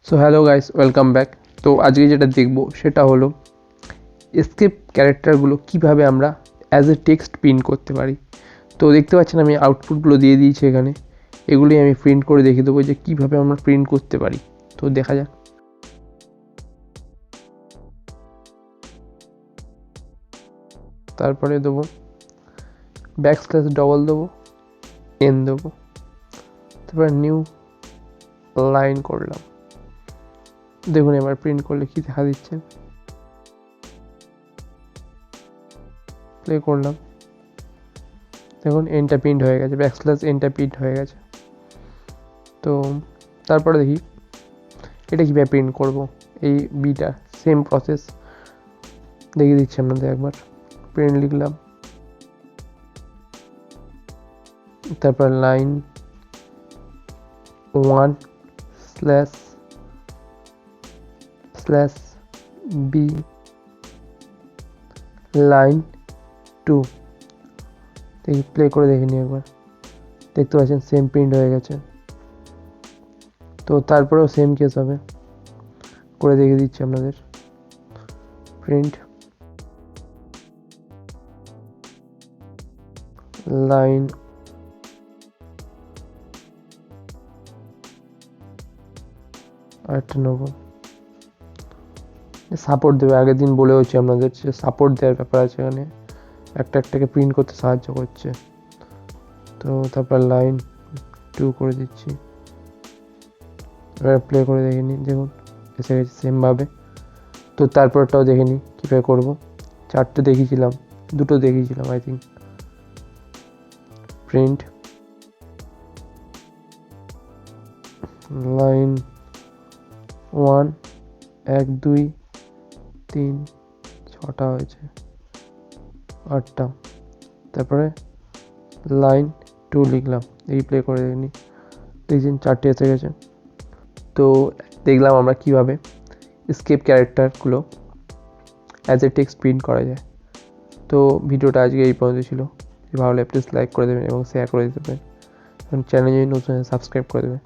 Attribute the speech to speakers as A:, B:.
A: So hello guys, welcome back. তো আজকে যেটা দেখব সেটা হলো এসকেপ ক্যারেক্টারগুলো কিভাবে আমরা অ্যাজ এ টেক্সট প্রিন্ট করতে পারি। তো দেখতে পাচ্ছেন আমি আউটপুটগুলো দিয়ে দিয়েছি এখানে, এগুলি আমি প্রিন্ট করে দেখিয়ে দেবো যে কীভাবে আমরা প্রিন্ট করতে পারি। তো দেখা যাক। তারপরে দেবো ব্যাকস্ল্যাশ ডবল দেবো, এন দেবো, তারপরে নিউ লাইন করলাম। দেখুন এবার প্রিন্ট করলে কী দেখা দিচ্ছে, প্লে করলাম, দেখুন এনটা প্রিন্ট হয়ে গেছে, ব্যাকস্ল্যাশ এনটা প্রিন্ট হয়ে গেছে। তো তারপরে দেখি এটা কীভাবে প্রিন্ট করব। এই বিটা সেম প্রসেস দেখিয়ে দিচ্ছি আপনাদের একবার। প্রিন্ট লিখলাম, তারপর লাইন 1 স্ল্যাশ বি লাইন 2। দেখি প্লে করে দেখে নিই একবার, দেখতে পাচ্ছেন সেম প্রিন্ট হয়ে গেছে। তো তারপরেও সেম কেস হবে, করে দেখিয়ে দিচ্ছি আপনাদের। প্রিন্ট লাইন আরেকটা নেবো, সাপোর্ট দেবে। আগের দিন বলে হচ্ছে আপনাদের যে সাপোর্ট দেওয়ার ব্যাপার আছে, এখানে একটা একটাকে প্রিন্ট করতে সাহায্য করছে। তো তারপর লাইন 2 করে দিচ্ছি, এবার প্লে করে দেখে নিই, দেখুন এসে গেছে সেমভাবে। তো তারপরটাও দেখে নিই কীভাবে করবো। 4টে দেখিয়েছিলাম, 2টো দেখিয়েছিলাম আই থিঙ্ক। প্রিন্ট লাইন 1 1 2 3 6টা হয়েছে, 8টা। তারপরে লাইন 2 লিখলাম, এই প্লে করে দেখি, দেখছেন 4টে এসে গেছে। তো দেখলাম আমরা কিভাবে স্কেপ ক্যারেক্টারগুলো অ্যাজ এ টেক্সট প্রিন্ট করা যায়। তো ভিডিওটা আজকে এই পর্যন্ত ছিল। ভালো লাগলে প্লিজ লাইক করে দেবেন এবং শেয়ার করে দেবেন, চ্যানেলে নতুন সাবস্ক্রাইব করে দেবেন।